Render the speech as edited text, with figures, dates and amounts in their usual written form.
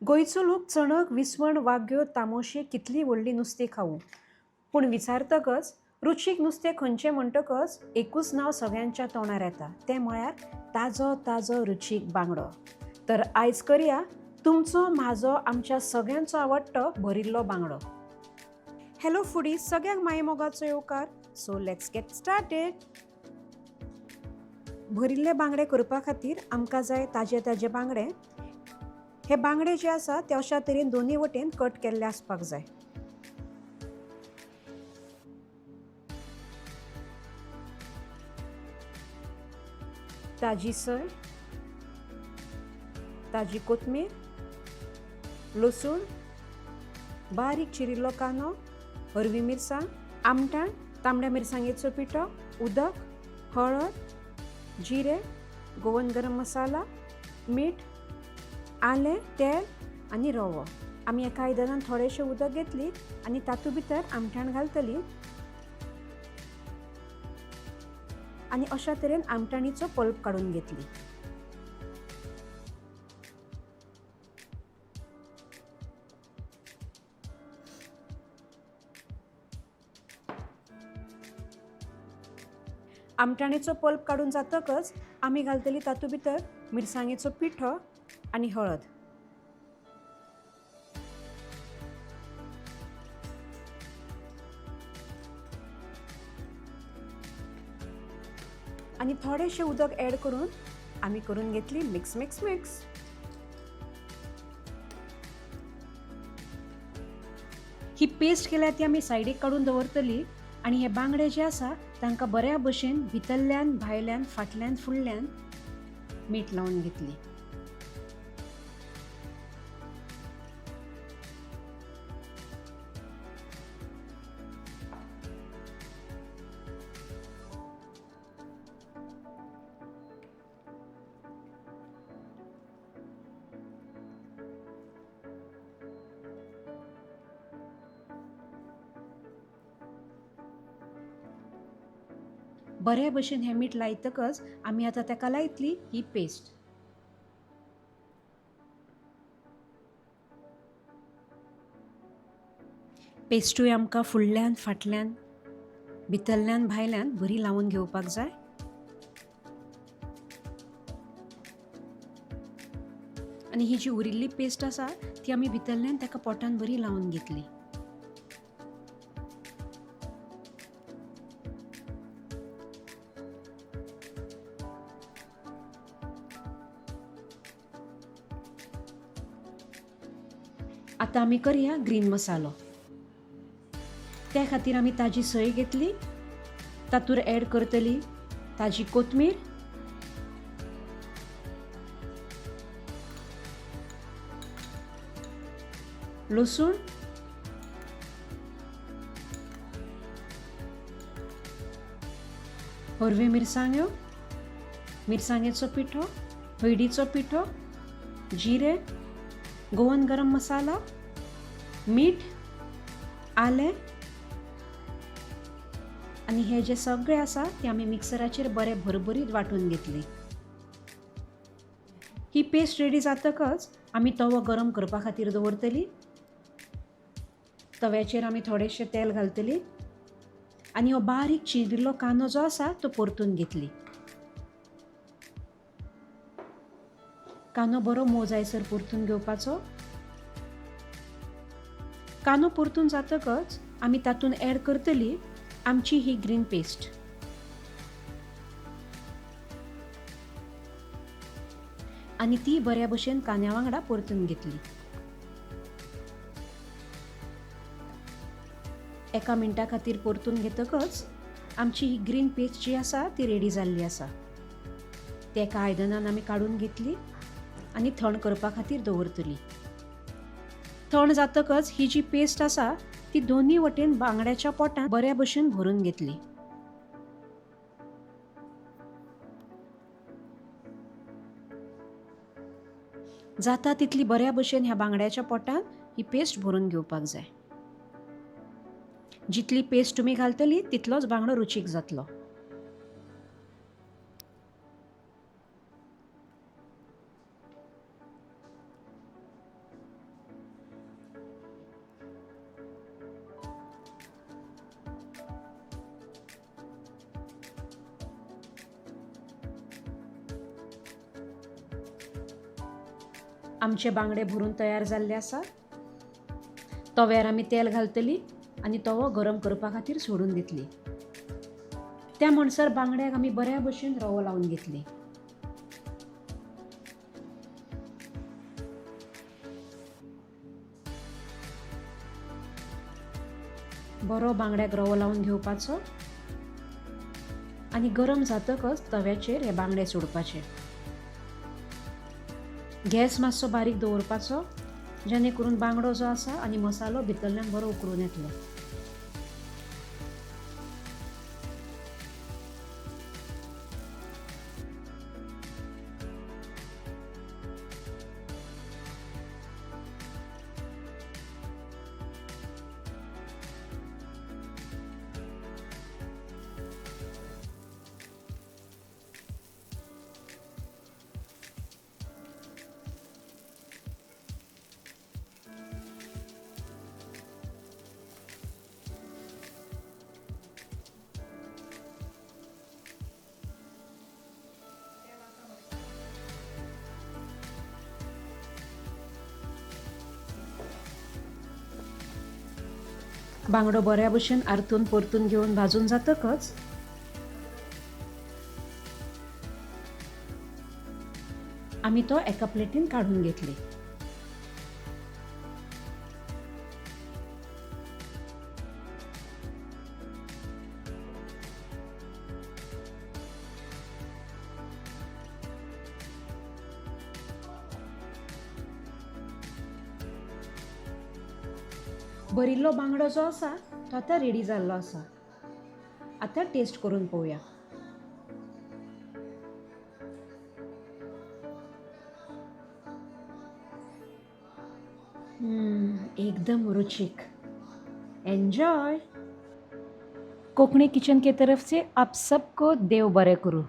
गोंयचो लोक चणक, विसवण, वाग्यो, तामोशी कितली व्हडली नुस्तीं खावूं. पूण विचारतकच रुचीक नुस्तें खंयचें म्हणटकच एकूच नांव सगळ्यांच्या तोंडार येता, तें म्हळ्यार ताजो ताजो रुचीक बांगडो. तर आयज करया तुमचो, म्हाजो, आमच्या सगळ्यांचो आवडटो भरिल्लो बांगडो. हॅलो फुडीज, सगळ्यांक माये मोगाचो येवकार. So let's get started. भरिल्ले बांगडे करपा खातीर आमकां जाय ताजे ताजे बांगडे. हे बांगडे जे आसा ते अशा तरेन दोनी वटेन कट केल्ले आसपाक जाय. ताजी सय, ताजी कोथमीर, लसूण, बारीक चिरिल्लो कांदो, हरवी मिरसांग, आमटाण, तांबड्या मिरसांगेचो पिठो, उदक, हळद, जिरे, गोवन गरम मसाला, मीठ, आलें, तेल आनी रवो. आमी एका आयदनान थोडेशें उदक घेतली आनी तातूंत भितर आमटाण घालतली आनी अशा तरेन आमटाणीचो पल्प काडून घेतली. आमटाणेचो पल्प काडून जातकच आमी घालतली तातूंत भितर मिरसांगेचो पिठो आनी हळद. आनी थोडेशें उदक ऍड करून आमी करून घेतली मिक्स मिक्स मिक्स. ही पेस्ट केल्या ती आमी सायडीक काडून दवरतली आनी हे बांगडे जे आसा तांकां बऱ्या भशेन भितरल्यान भायल्यान फाटल्यान फुडल्यान मीठ लावन घेतली. बरे भशेन हें मीठ लायतकच आमी आतां ताका लायतली ही पेस्ट. पेस्टूय आमकां फुडल्यान फाटल्यान भितरल्यान भायल्यान बरी लावन घेवपाक जाय. आनी ही जी उरिल्ली पेस्ट आसा ती आमी भितरल्यान ताका पोटान बरी लावन घेतली. आतां आमी करया ग्रीन मसालो. त्या खातीर आमी ताजी सय घेतली, तातूंत ऍड करतली ताजी कोथमीर, लसूण, हरव्यो मिरसांग्यो, मिरसांगेचो पिठो, हळदीचो पिठो, जिरे, गोवन गरम मसाला, मीठ, आलें आनी हे जे सगळे आसा ते आमी मिक्सराचेर बरे भरभरीत वांटून घेतली. ही पेस्ट रेडी जातकच आमी तवो गरम करपा खातीर दवरतली. तव्याचेर आमी थोडेशें तेल घालतली आनी हो बारीक चिरिल्लो कांदो जो आसा तो परतून घेतली. कांदो बरो मोव जायसर परतून घेवपाचो. कांदो परतून जातकच आमी तातूंत ऍड करतली आमची ही ग्रीन पेस्ट. आनी ती बऱ्या भशेन कांद्या वांगडा परतून घेतली. एका मिनटा खातीर परतून घेतकच आमची ही ग्रीन पेस्ट जी आसा ती रेडी जाल्ली आसा. ते एका आयदनान आमी काडून घेतली आनी थंड करपा खातीर दवरतली. थंड जातकच ही जी पेस्ट आसा ती दोनी वटेन बांगड्याच्या पोटान बऱ्या भशेन भरून घेतली. जाता तितली बऱ्या भशेन ह्या बांगड्याच्या पोटान ही पेस्ट भरून घेवपाक जाय. जितली पेस्ट तुमी घालतली तितलोच बांगडो रुचीक जातलो. आमचे बांगडे भरून तयार जाल्ले आसा. तव्यार आमी तेल घालतली आनी तवो गरम करपा खातीर सोडून दितली. त्या म्हणसर बांगड्याक आमी बऱ्या भशेन रवो लावन घेतली. बरो बांगड्याक रवो लावन घेवपाचो आनी गरम जातकच तव्याचेर हे बांगडे सोडपाचे. गॅस मातसो बारीक दवरपाचो, जेणे करून बांगडो जो आसा आनी मसालो भितरल्यान बरो उकळून येतलो. बांगडो बऱ्या भशेन आरतून परतून घेवन भाजून जातकच आमी तो एका प्लेटीन काढून घेतली. भरिल्लो बांगडो जो आसा तो आतां रेडी जाल्लो आसा. आतां टेस्ट करून पळोवया. एकदम रुचिक. एन्जॉय. कोंकणी किचन के तरफ से आप सबको देव बरे करूं.